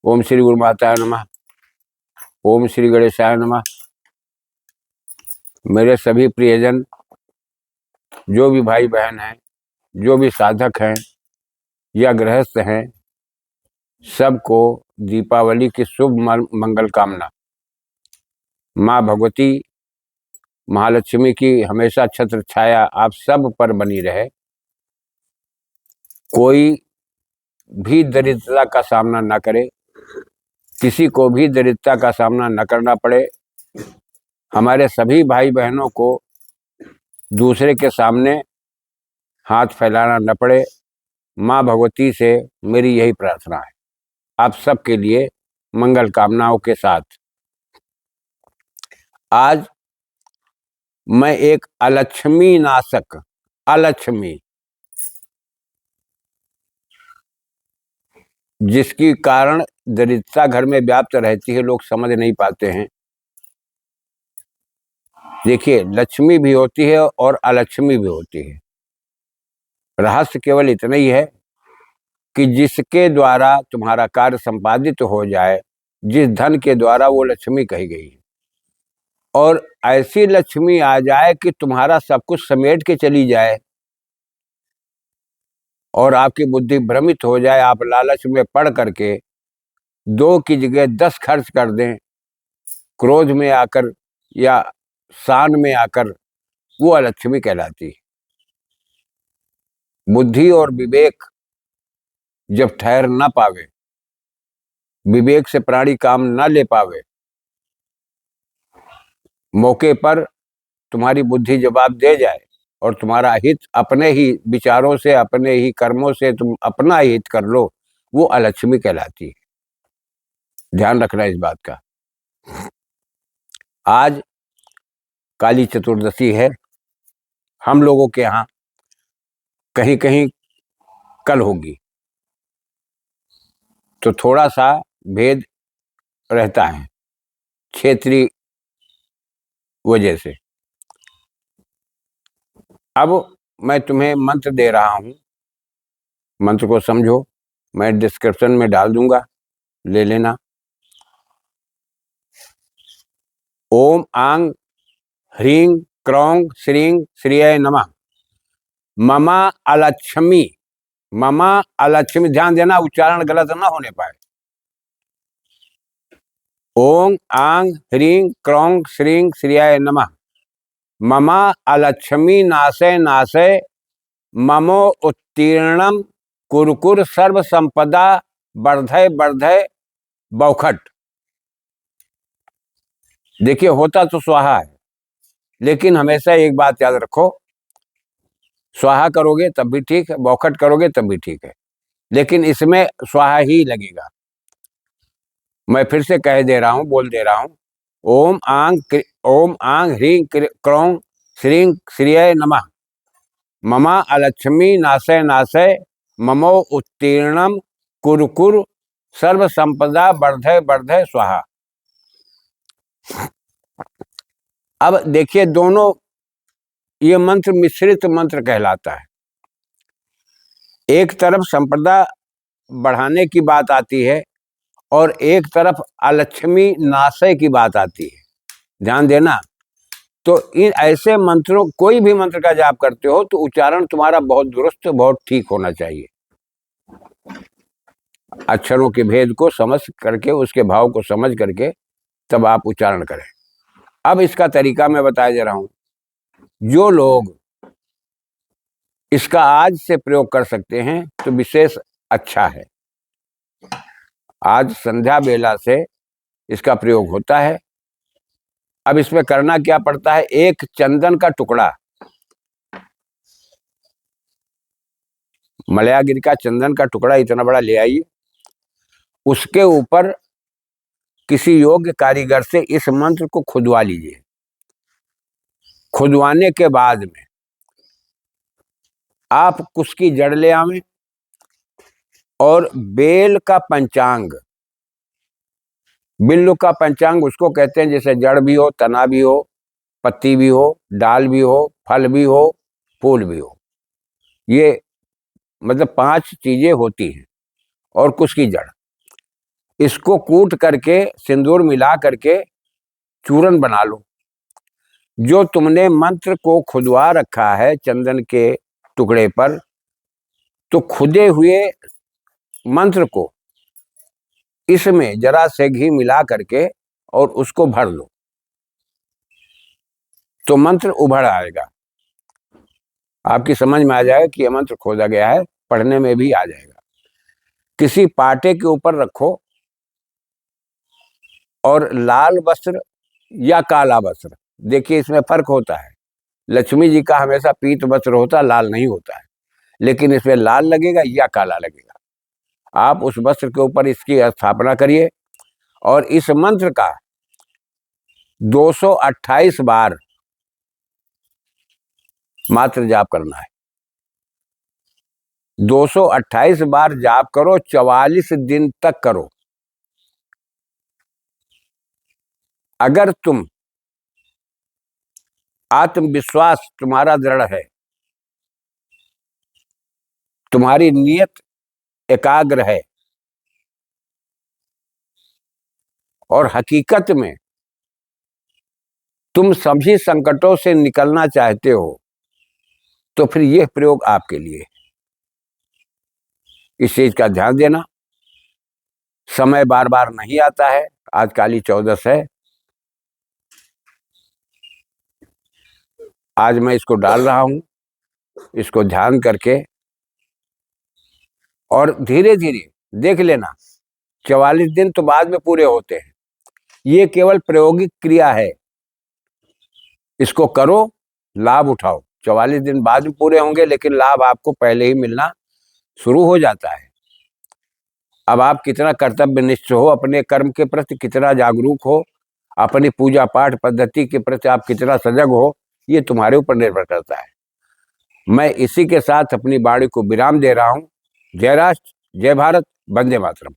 ओम श्री गुरु माताय नमः। ओम श्री गणेशाय नमः। मेरे सभी प्रियजन, जो भी भाई बहन हैं, जो भी साधक हैं या गृहस्थ हैं, सबको दीपावली की शुभ मंगल कामना। माँ भगवती महालक्ष्मी की हमेशा छत्र छाया आप सब पर बनी रहे। कोई भी दरिद्रता का सामना न करे, किसी को भी दरिद्रता का सामना न करना पड़े। हमारे सभी भाई बहनों को दूसरे के सामने हाथ फैलाना न पड़े। माँ भगवती से मेरी यही प्रार्थना है, आप सबके लिए मंगल कामनाओं के साथ। आज मैं एक अलक्ष्मी नाशक, अलक्ष्मी जिसकी कारण दरिद्रता घर में व्याप्त रहती है, लोग समझ नहीं पाते हैं। देखिए, लक्ष्मी भी होती है और अलक्ष्मी भी होती है। रहस्य केवल इतना ही है कि जिसके द्वारा तुम्हारा कार्य संपादित हो जाए, जिस धन के द्वारा वो लक्ष्मी कही गई है, और ऐसी लक्ष्मी आ जाए कि तुम्हारा सब कुछ समेट के चली जाए और आपकी बुद्धि भ्रमित हो जाए, आप लालच में पड़ करके 2 की जगह 10 खर्च कर दें, क्रोध में आकर या शान में आकर, वो अलक्ष्मी कहलाती है। बुद्धि और विवेक जब ठहर ना पावे, विवेक से प्राणी काम ना ले पावे, मौके पर तुम्हारी बुद्धि जवाब दे जाए और तुम्हारा हित अपने ही विचारों से, अपने ही कर्मों से तुम अपना हित कर लो, वो अलक्ष्मी कहलाती है। ध्यान रखना इस बात का। आज काली चतुर्दशी है। हम लोगों के यहाँ कहीं कहीं कल होगी, तो थोड़ा सा भेद रहता है क्षेत्रीय वजह से। अब मैं तुम्हें मंत्र दे रहा हूं, मंत्र को समझो, मैं डिस्क्रिप्शन में डाल दूंगा, ले लेना। ओम आंग ह्रीं क्रौं श्रीं श्रिय नमः। ममा अलक्ष्मी, ममा अलक्ष्मी, ध्यान देना उच्चारण गलत ना होने पाए। ओम आंग ह्रीं क्रौं श्रीं श्रिय नमः। ममा अलक्ष्मी नाशे नाशे ममो उत्तीर्णम कुरकुर सर्व संपदा वर्धय वर्धय बौखट। देखिए, होता तो स्वाहा है, लेकिन हमेशा एक बात याद रखो, स्वाहा करोगे तब भी ठीक है, बौखट करोगे तब भी ठीक है, लेकिन इसमें स्वाहा ही लगेगा। मैं फिर से कह दे रहा हूं, बोल दे रहा हूं। ओम आंग ह्रीं क्रौं श्रीं श्रिय नमः। ममा अलक्ष्मी नाशय नाशय ममो उत्तीर्णम कुरकुर सर्व संपदा वर्धय वर्धय स्वाहा। अब देखिए, दोनों ये मंत्र मिश्रित मंत्र कहलाता है। एक तरफ संपदा बढ़ाने की बात आती है और एक तरफ अलक्ष्मी नाशय की बात आती है। ध्यान देना। तो इन ऐसे मंत्रों, कोई भी मंत्र का जाप करते हो तो उच्चारण तुम्हारा बहुत दुरुस्त, बहुत ठीक होना चाहिए। अक्षरों के भेद को समझ करके, उसके भाव को समझ करके तब आप उच्चारण करें। अब इसका तरीका मैं बताया जा रहा हूं। जो लोग इसका आज से प्रयोग कर सकते हैं तो विशेष अच्छा है। आज संध्या बेला से इसका प्रयोग होता है। अब इसमें करना क्या पड़ता है, एक चंदन का टुकड़ा, मलयागिरी का चंदन का टुकड़ा इतना बड़ा ले आइए, उसके ऊपर किसी योग्य कारीगर से इस मंत्र को खुदवा लीजिए। खुदवाने के बाद में आप उसकी जड़ ले आवें और बेल का पंचांग, बिल्लू का पंचांग उसको कहते हैं जैसे जड़ भी हो, तना भी हो, पत्ती भी हो, डाल भी हो, फल भी हो, फूल भी हो, ये मतलब 5 चीजें होती हैं, और कुछ की जड़। इसको कूट करके सिंदूर मिला करके चूरन बना लो। जो तुमने मंत्र को खुदवा रखा है चंदन के टुकड़े पर, तो खुदे हुए मंत्र को इसमें जरा से घी मिला करके और उसको भर लो, तो मंत्र उभर आएगा। आपकी समझ में आ जाएगा कि यह मंत्र खोदा गया है, पढ़ने में भी आ जाएगा। किसी पाटे के ऊपर रखो और लाल वस्त्र या काला वस्त्र, देखिए इसमें फर्क होता है। लक्ष्मी जी का हमेशा पीत वस्त्र होता है, लाल नहीं होता है, लेकिन इसमें लाल लगेगा या काला लगेगा। आप उस वस्त्र के ऊपर इसकी स्थापना करिए और इस मंत्र का 228 बार मात्र जाप करना है। 228 बार जाप करो, 44 दिन तक करो। अगर तुम आत्मविश्वास तुम्हारा दृढ़ है, तुम्हारी नियत एकाग्र है और हकीकत में तुम सभी संकटों से निकलना चाहते हो, तो फिर यह प्रयोग आपके लिए। इस चीज का ध्यान देना। समय बार बार नहीं आता है। आज काली 14 है। आज मैं इसको डाल रहा हूं, इसको ध्यान करके और धीरे धीरे देख लेना। 44 दिन तो बाद में पूरे होते हैं, ये केवल प्रायोगिक क्रिया है। इसको करो, लाभ उठाओ। 44 दिन बाद में पूरे होंगे, लेकिन लाभ आपको पहले ही मिलना शुरू हो जाता है। अब आप कितना कर्तव्यनिष्ठ हो, अपने कर्म के प्रति कितना जागरूक हो, अपनी पूजा पाठ पद्धति के प्रति आप कितना सजग हो, ये तुम्हारे ऊपर निर्भर करता है। मैं इसी के साथ अपनी वाणी को विराम दे रहा हूं। जय राष्ट्र, जय भारत, वंदे मातरम।